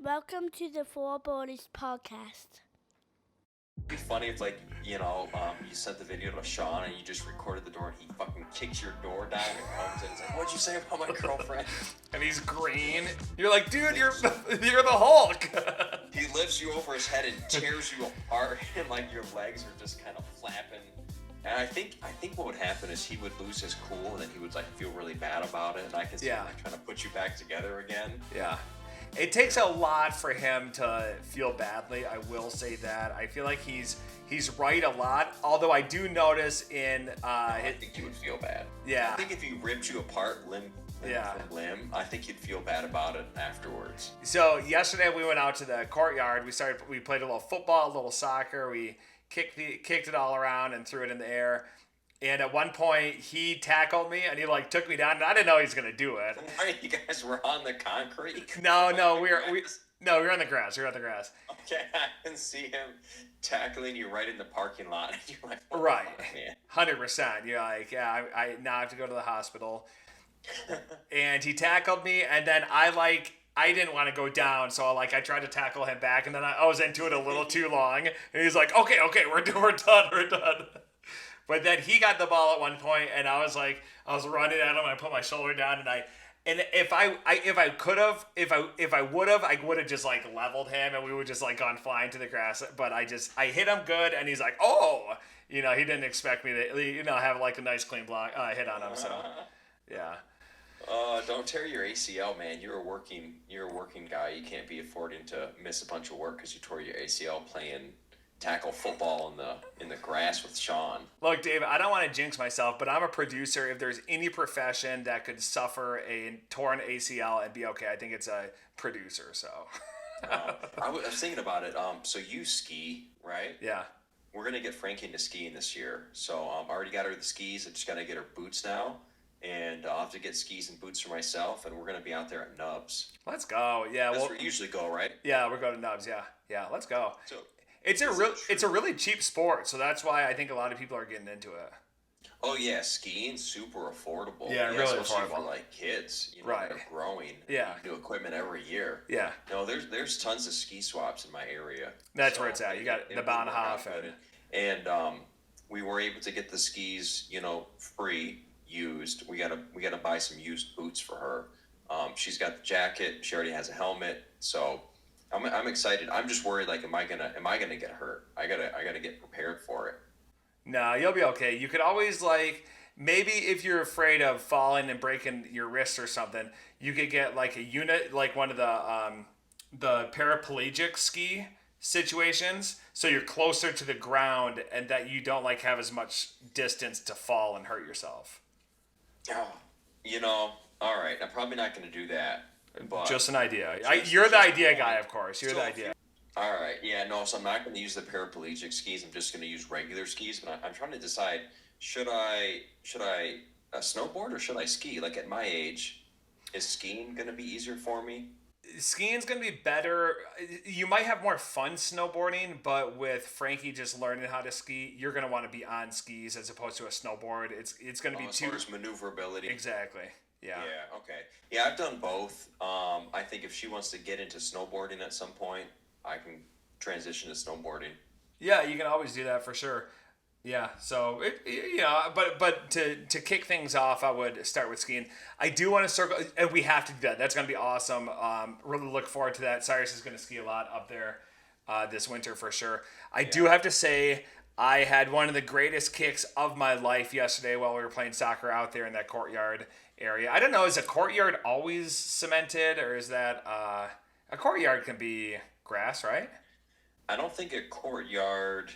Welcome to the Four Borders podcast. It'd be funny if, like, you sent the video to Sean and you just recorded the door and he fucking kicks your door down and comes in. He's like, "What'd you say about my girlfriend?" And he's green. You're like, dude, you're the Hulk. He lifts you over his head and tears you apart, and like your legs are just kind of flapping. And I think what would happen is he would lose his cool and then he would like feel really bad about it, and I can see him like trying to put you back together again. Yeah. It takes a lot for him to feel badly. I will say that. I feel like he's right a lot. Although I do notice in I think you would feel bad. Yeah. I think if he ripped you apart limb from limb, I think you'd feel bad about it afterwards. So yesterday we went out to the courtyard. We played a little football, a little soccer. We kicked it all around and threw it in the air. And at one point, he tackled me and he like took me down, and I didn't know he was gonna do it. Right, you guys were on the concrete. No, we were on the grass. We were on the grass. Okay, I can see him tackling you right in the parking lot. You're like, oh, Right, man. 100%. You're like, yeah, I now have to go to the hospital. And he tackled me, and then I didn't want to go down, so I tried to tackle him back, and then I was into it a little too long, and he's like, okay, we're done. But then he got the ball at one point, and I was running at him, and I put my shoulder down, and if I would have just like leveled him, and we would just like gone flying to the grass. But I hit him good, and he's like, oh, he didn't expect me to, have like a nice clean block hit on him. So, yeah. Don't tear your ACL, man. You're a working guy. You can't be affording to miss a bunch of work because you tore your ACL playing tackle football in the grass with Sean. Look, Dave, I don't want to jinx myself, but I'm a producer. If there's any profession that could suffer a torn ACL and be okay, I think it's a producer. So, I was thinking about it. So you ski, right? Yeah. We're gonna get Frankie into skiing this year. So I already got her the skis. I just gotta get her boots now, and I'll have to get skis and boots for myself. And we're gonna be out there at Nubs. Let's go. Yeah. That's where we usually go, right? Yeah, we're going to Nubs. Yeah. Let's go. So. It's a really cheap sport, so that's why I think a lot of people are getting into it. Oh yeah, skiing super affordable. Yeah, really especially affordable for like kids, right? They're growing. Yeah, new equipment every year. Yeah. No, there's tons of ski swaps in my area. That's where it's at. You got the Bahnhof and we were able to get the skis, free used. We gotta buy some used boots for her. She's got the jacket. She already has a helmet, so. I'm excited. I'm just worried. Like, am I gonna get hurt? I gotta get prepared for it. No, you'll be okay. You could always maybe if you're afraid of falling and breaking your wrist or something, you could get like a unit, like one of the paraplegic ski situations, so you're closer to the ground and that you don't have as much distance to fall and hurt yourself. Oh, all right. I'm probably not gonna do that. But just an idea. You're the idea guy, of course. You're the idea. All right. Yeah, no, so I'm not going to use the paraplegic skis. I'm just going to use regular skis. But I'm trying to decide, should I snowboard or should I ski? Like, at my age, is skiing going to be easier for me? Skiing's going to be better. You might have more fun snowboarding, but with Frankie just learning how to ski, you're going to want to be on skis as opposed to a snowboard. It's going to be as far as maneuverability. Exactly. Yeah. Yeah, okay. Yeah, I've done both. I think if she wants to get into snowboarding at some point, I can transition to snowboarding. Yeah, you can always do that for sure. Yeah, so but to kick things off, I would start with skiing. I do want to circle, and we have to do that. That's going to be awesome. Really look forward to that. Cyrus is going to ski a lot up there this winter for sure. I do have to say, I had one of the greatest kicks of my life yesterday while we were playing soccer out there in that courtyard area. I don't know, is a courtyard always cemented, or is that a courtyard can be grass, right? I don't think a courtyard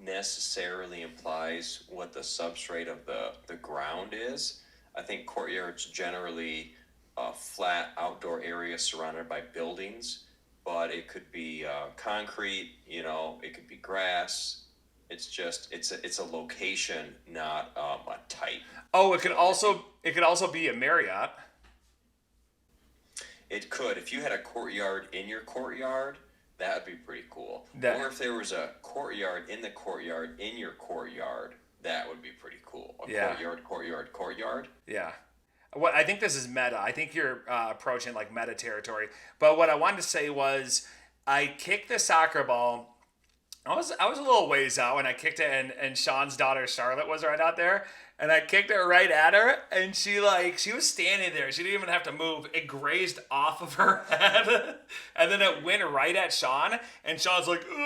necessarily implies what the substrate of the ground is. I think courtyards generally a flat outdoor area surrounded by buildings, but it could be concrete, it could be grass. It's just it's a location, not a type. Oh, it could also be a Marriott. It could. If you had a courtyard in your courtyard, that would be pretty cool. Or if there was a courtyard in the courtyard in your courtyard, that would be pretty cool. Courtyard. Yeah. what I think this is meta. I think you're approaching like meta territory. But what I wanted to say was I kicked the soccer ball. I was a little ways out when I kicked it, and Sean's daughter Charlotte was right out there, and I kicked it right at her, and she was standing there. She didn't even have to move. It grazed off of her head, and then it went right at Sean, and Sean's like, ooh,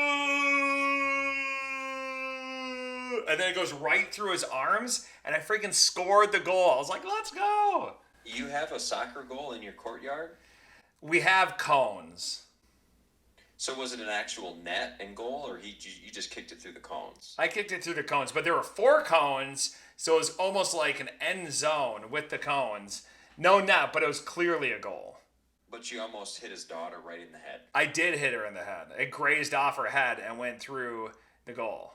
and then it goes right through his arms, and I freaking scored the goal. I was like, let's go. You have a soccer goal in your courtyard? We have cones. So was it an actual net and goal, or you just kicked it through the cones? I kicked it through the cones, but there were 4 cones, so it was almost like an end zone with the cones. No net, but it was clearly a goal. But you almost hit his daughter right in the head. I did hit her in the head. It grazed off her head and went through the goal.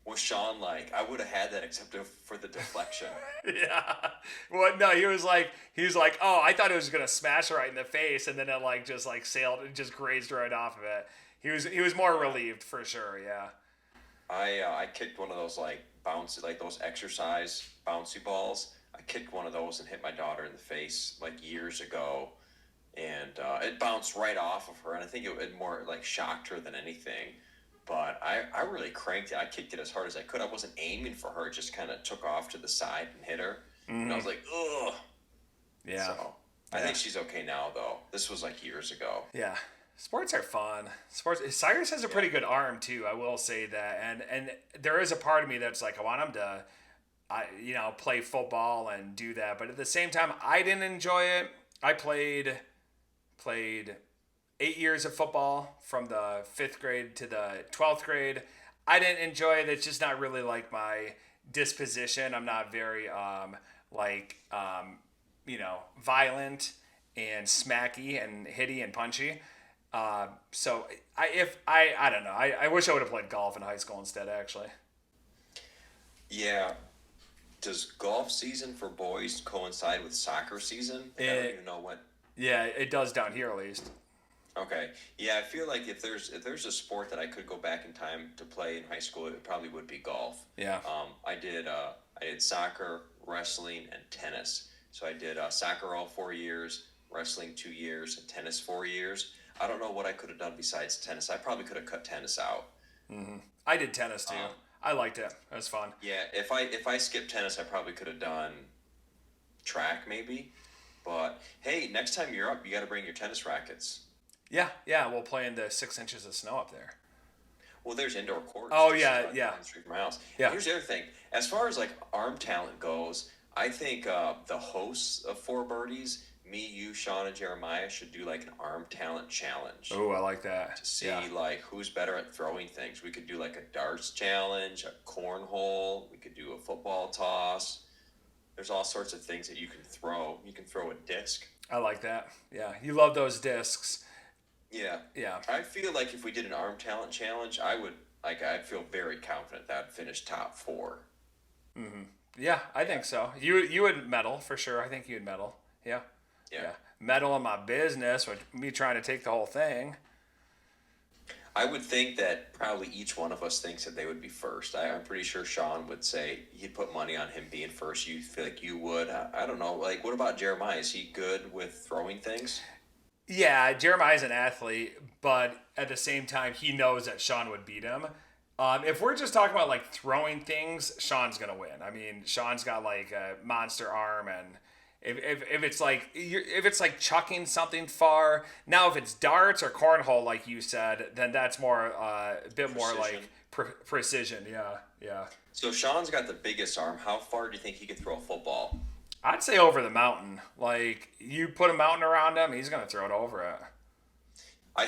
Was Sean like, I would have had that except for the deflection? Yeah. Well, no, he was like, oh, I thought it was gonna smash her right in the face, and then it just sailed, it just grazed right off of it. He was more relieved for sure. Yeah. I kicked one of those bouncy, those exercise bouncy balls. I kicked one of those and hit my daughter in the face years ago, and it bounced right off of her, and I think it more shocked her than anything. But I really cranked it. I kicked it as hard as I could. I wasn't aiming for her. It just kind of took off to the side and hit her. Mm-hmm. And I was like, ugh. Yeah. So I think she's okay now, though. This was years ago. Yeah. Sports are fun. Cyrus has a pretty good arm, too. I will say that. And there is a part of me that's like, I want him to, play football and do that. But at the same time, I didn't enjoy it. I played 8 years of football from the 5th grade to the 12th grade. I didn't enjoy it. It's just not really my disposition. I'm not very violent and smacky and hitty and punchy. So I don't know. I wish I would have played golf in high school instead, actually. Yeah. Does golf season for boys coincide with soccer season? I don't even know what. Yeah, it does down here at least. Okay. Yeah, I feel like if there's a sport that I could go back in time to play in high school, it probably would be golf. Yeah. I did soccer, wrestling, and tennis. So I did soccer all 4 years, wrestling 2 years, and tennis 4 years. I don't know what I could have done besides tennis. I probably could have cut tennis out. Mm-hmm. I did tennis too. I liked it. It was fun. Yeah. If I skipped tennis, I probably could have done track maybe. But hey, next time you're up, you got to bring your tennis rackets. Yeah, we'll play in the 6 inches of snow up there. Well, there's indoor courts. Oh, yeah. Street from my house. Yeah. And here's the other thing. As far as arm talent goes, I think the hosts of Four Birdies, me, you, Sean, and Jeremiah, should do an arm talent challenge. Oh, I like that. To see who's better at throwing things. We could do a darts challenge, a cornhole. We could do a football toss. There's all sorts of things that you can throw. You can throw a disc. I like that. Yeah, you love those discs. Yeah. Yeah. I feel like if we did an arm talent challenge, I'd feel very confident that I'd finish top 4. Mm-hmm. Yeah, I think so. You would medal for sure. I think you'd medal. Yeah. Medal in my business with me trying to take the whole thing. I would think that probably each one of us thinks that they would be first. I'm pretty sure Sean would say he'd put money on him being first. You feel like you would. I don't know. What about Jeremiah? Is he good with throwing things? Yeah, Jeremiah's an athlete, but at the same time, he knows that Sean would beat him. If we're just talking about throwing things, Sean's gonna win. I mean, Sean's got a monster arm, and if it's chucking something far. Now, if it's darts or cornhole, like you said, then that's more a bit Precision. more precision. Yeah. So Sean's got the biggest arm. How far do you think he could throw a football? I'd say over the mountain. You put a mountain around him, he's gonna throw it over it. I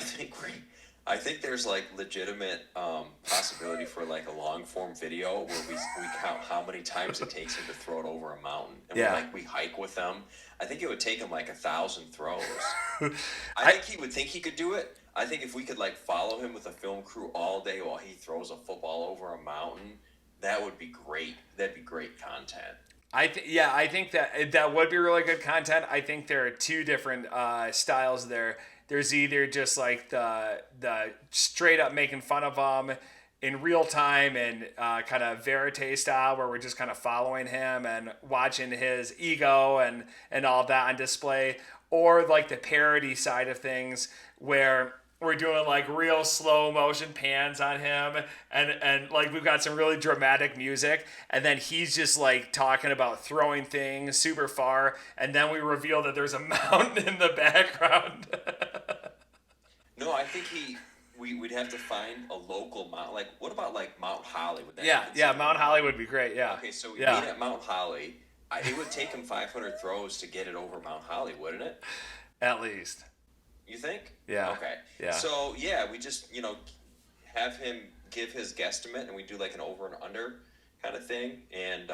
think there's legitimate possibility for a long form video where we count how many times it takes him to throw it over a mountain, and we hike with them. I think it would take him 1,000 throws. I think he would think he could do it. I think if we could follow him with a film crew all day while he throws a football over a mountain, that would be great. That'd be great content. I think that would be really good content. I think there are 2 different styles there. There's either just the straight up making fun of them in real time and kind of verite style, where we're just kind of following him and watching his ego and all that on display, or like the parody side of things where we're doing like real slow motion pans on him and like we've got some really dramatic music, and then he's just like talking about throwing things super far, and then we reveal that there's a mountain in the background. No, I think we'd have to find a local mount. Like, what about like Mount Holly? Would that be Yeah, considered Mount Holly would be great. Yeah. Okay, so we yeah. meet at Mount Holly. It would take him 500 throws to get it over Mount Holly, wouldn't it? At least. You think? Yeah. Okay. Yeah. So yeah, we just have him give his guesstimate, and we do like an over and under kind of thing, and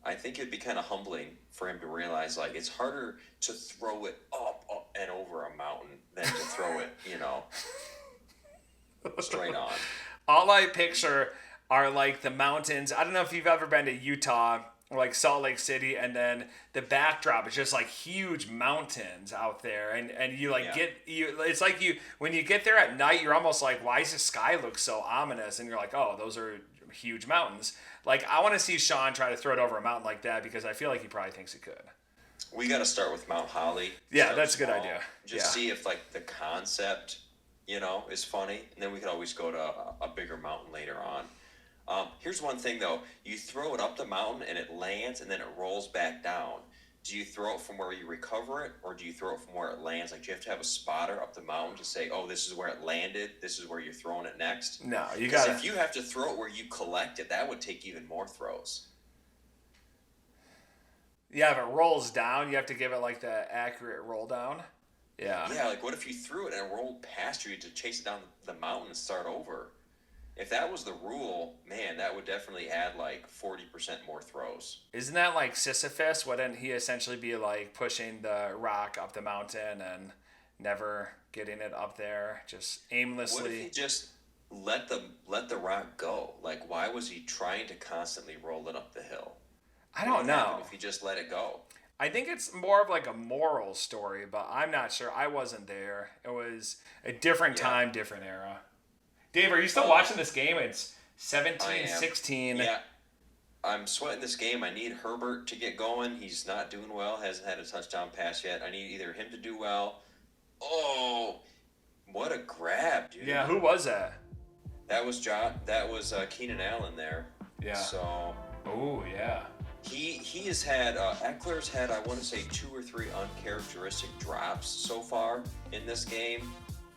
I think it'd be kind of humbling for him to realize like it's harder to throw it up and over a mountain than to throw it, straight on. All I picture are like the mountains. I don't know if you've ever been to Utah or like Salt Lake City, and then the backdrop is just like huge mountains out there, and you like it's like when you get there at night, you're almost like, why does the sky look so ominous? And you're like, oh, those are huge mountains. Like, I want to see Sean try to throw it over a mountain like that, because I feel like he probably thinks he could. We got to start with Mount Holly. Yeah, that's a good idea. Just see if like the concept, is funny, and then we could always go to a bigger mountain later on. Here's one thing though: you throw it up the mountain and it lands, and then it rolls back down. Do you throw it from where you recover it, or do you throw it from where it lands? Like, do you have to have a spotter up the mountain to say, "Oh, this is where it landed. This is where you're throwing it next"? No, you Because got. if you have to throw it where you collect it, that would take even more throws. Yeah, if it rolls down, you have to give it like the accurate roll down. Yeah. Yeah, like what if you threw it and it rolled past you to chase it down the mountain and start over? If that was the rule, man, that would definitely add like 40% more throws. Isn't that like Sisyphus? Wouldn't he essentially be like pushing the rock up the mountain and never getting it up there, just aimlessly? What if he just let the rock go? Like, why was he trying to constantly roll it up the hill? I don't know. If he just let it go. I think it's more of like a moral story, but I'm not sure. I wasn't there. It was a different time, different era. Dave, are you still watching this game? It's 17-16. Yeah. I'm sweating this game. I need Herbert to get going. He's not doing well. Hasn't had a touchdown pass yet. I need either him to do well. Oh, what a grab, dude. Yeah, who was that? That was John. That was Keenan Allen there. Yeah. So. Oh, yeah. He has had Eckler's had, I want to say, 2 or 3 uncharacteristic drops so far in this game.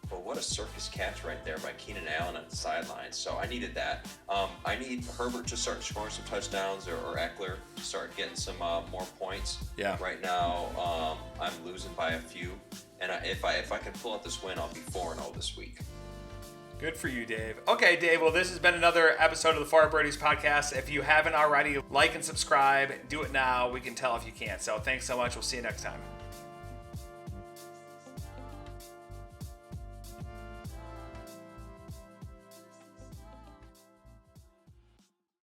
But what a circus catch right there by Keenan Allen on the sidelines. So I needed that. I need Herbert to start scoring some touchdowns, or Eckler to start getting some more points. Yeah. Right now, I'm losing by a few, and if I can pull out this win, I'll be 4-0 this week. Good for you, Dave. Okay, Dave, well, this has been another episode of the Four Birdies podcast. If you haven't already, like and subscribe. Do it now. We can tell if you can't. So thanks so much. We'll see you next time.